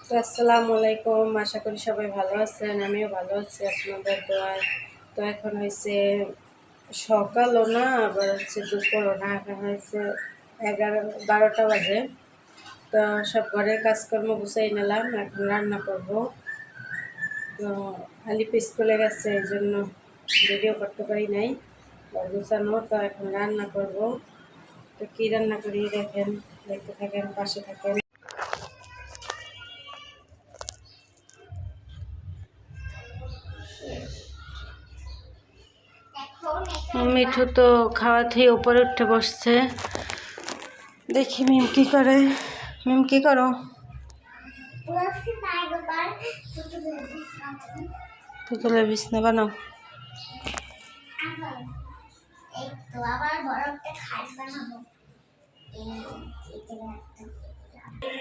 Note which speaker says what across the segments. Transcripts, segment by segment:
Speaker 1: তো আসসালামু আলাইকুম, আশা করি সবাই ভালো আছেন। আমিও ভালো আছি আপনাদের দোয়ায়। তো এখন হয়েছে সকালও না, আবার হচ্ছে দুপুরও না, এখন হয়েছে 11-12টা বাজে। তো সব ঘরের কাজকর্ম গুছাই নিলাম, এখন রান্না করব। তো আলিপ স্কুলে গেছে, এই জন্য ভিডিও করতে পারি নাই গুছানো। তো এখন রান্না করব। তো কী রান্না করি দেখেন, দেখতে থাকেন, পাশে থাকেন। মিঠু তো খাওয়া খেয়ে উপরে উঠে বসছে, দেখি মিম কি করে। মিম কি করো? পুতুলের বিছনা বানাও।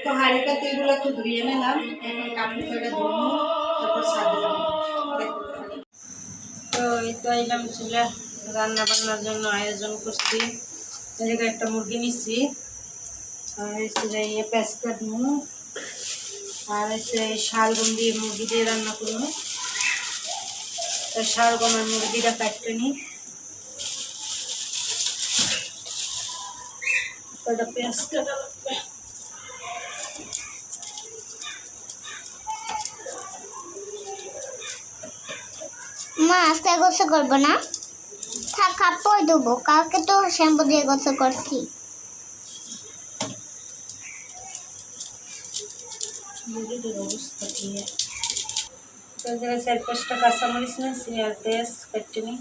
Speaker 1: তো হাড়িটা তেলগুলো একটু ধুয়ে নিলাম, এখন কাপড় ফেলে ধুবো, তারপর সাজে যাবো। তো এই তো এলাম চুলে, রান্না বান্নার জন্য আয়োজন করছি। এদিকে একটা মুরগি নিচ্ছি, আর হচ্ছে পেঁয়াজ কাটবো, আর হচ্ছে শালগম দিয়ে মুরগি দিয়ে রান্না করবো। তো শালগমের মুরগিটা কাটতে নিই, ওটা পেঁয়াজ কাটা লাগবে।
Speaker 2: মা আজকে গোসল করবো না, থাক কাপড় দেবো, কালকে তো শ্যাম্পু দিয়ে গোসল করছি।
Speaker 1: মুরগির অবস্থা কি? তো জায়গায় 4-5টা কাঁচামরিচ নিয়েছি আর পেঁয়াজ কেটে নিই।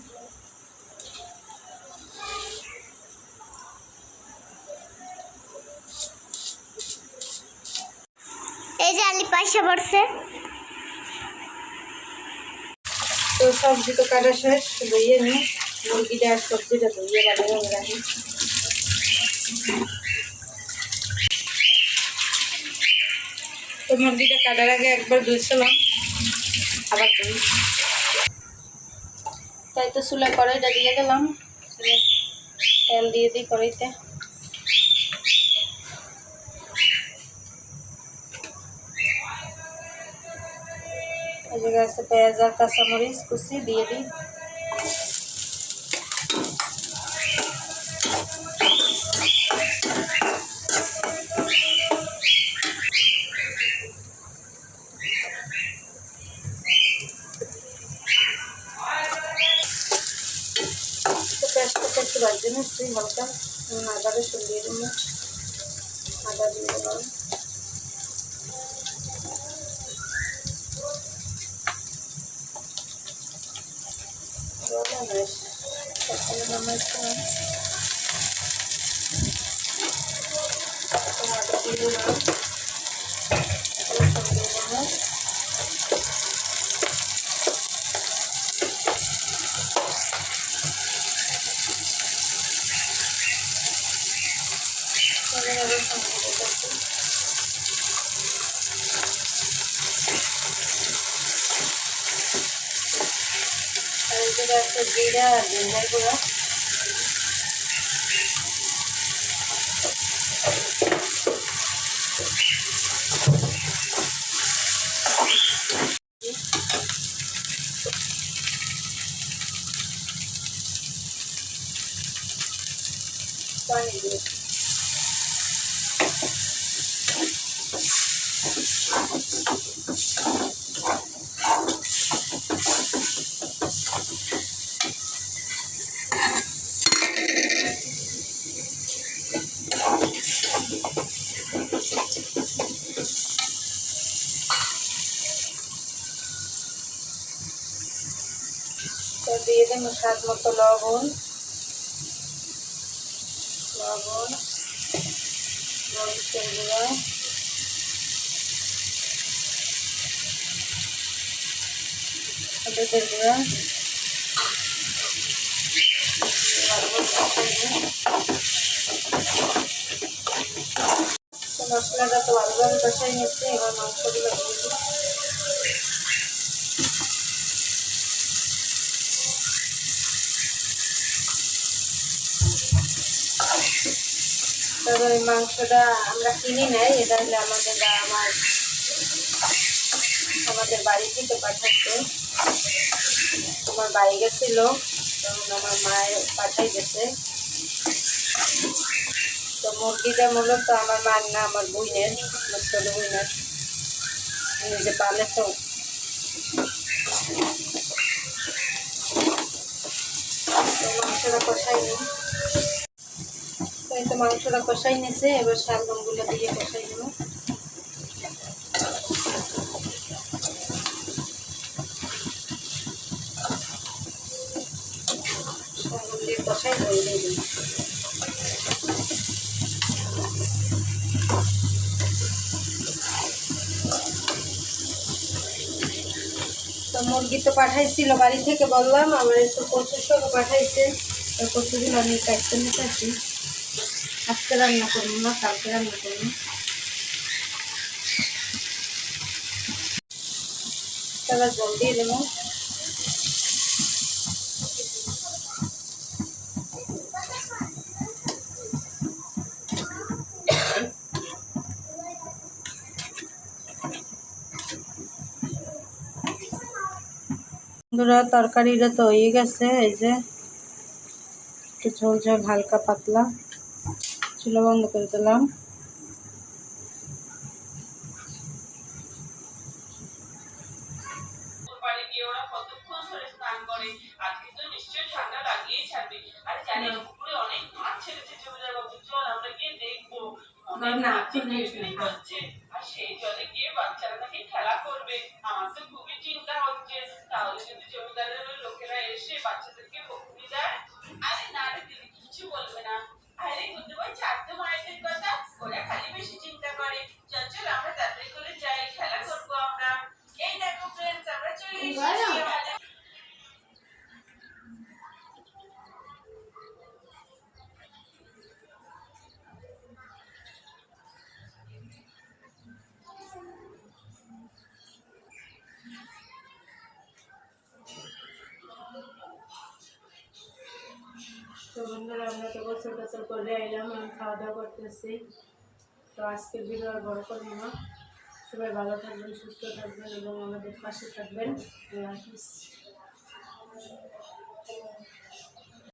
Speaker 2: এই যে আলি পয়সা পড়ছে।
Speaker 1: তো সবজি তো কাটা শেষ, ধুয়ে নিই মুরগিটা আর সবজিটা ধুয়ে ভালোভাবে রাখি। তো মুরগিটা কাটার আগে একবার ধুয়েছিলাম, আবার ধুই। তাই তো চুলা কড়াইটা দিয়ে দিলাম, তেল দিয়ে দিই কড়াইতে। এই জায়গায় আছে পেঁয়াজ আর কাঁচামরিচ কুচি, দিয়ে দিই। তো পেঁয়াজটা একটু ভাজতে নিচ্ছি হালকা, আদা রসুন দিয়ে দেবো। আদা দিয়ে দিলাম, বেশ টমেটো দিয়ে দিলাম, রসুন দিয়ে দিলাম। রসুন দিয়ে দিচ্ছি। আর এই জায়গায় আছে জিরা আর ধনিয়ার গুঁড়া। পানি দিয়ে দিয়ে দেবো স্বাদ মতো লবণ, মরিচের গুঁড়া, হলুদের গুঁড়া। তো মশলাটা তো ভালোভাবে কষাই নিচ্ছে, এবার মাংসগুলো দিয়ে দিই। তবে ওই মাংসটা আমরা কিনি নাই, এটা হলে আমার আমাদের বাড়ি থেকে পাঠাচ্ছে, আমার বাড়ি গেছিল তখন আমার মায়ের পাঠাই গেছে। তো মুরগিটা মূলত আমার মার না, আমার বোনের, আমার ছোট বোনের নিজে পালে। তো মাংসটা কষাই নিই, তো এই তো মাংসটা কষাই নিয়েছে, এবার শালগমগুলো দিয়ে কষাই নেব। শালগম দিয়ে কষাই ধরে দিয়ে দিই। তো মুরগি তো পাঠাইছিল বাড়ি থেকে, বললাম আমার একটু কচুর শাক পাঠাইছে, তো কচুগুলো আমি কাটতে নিতে আসি। আজকে রান্না করবো না, কালকে রান্না করবো। তাহলে জল দিয়ে দেবো। বন্ধুরা তরকারিটা তো হয়ে গেছে, এই যে একটু ঝোল ঝোল হালকা পাতলা। চুলা বন্ধ করে দিলাম। তো বন্ধুরা আমরা তো গোসল টোসল করে এলাম, আমি খাওয়া দাওয়া করতেছি। তো আজকের ভিডিও আর বড় করবো না। সবাই ভালো থাকবেন, সুস্থ থাকবেন এবং আমাদের পাশে থাকবেন। আল্লাহ হাফিজ।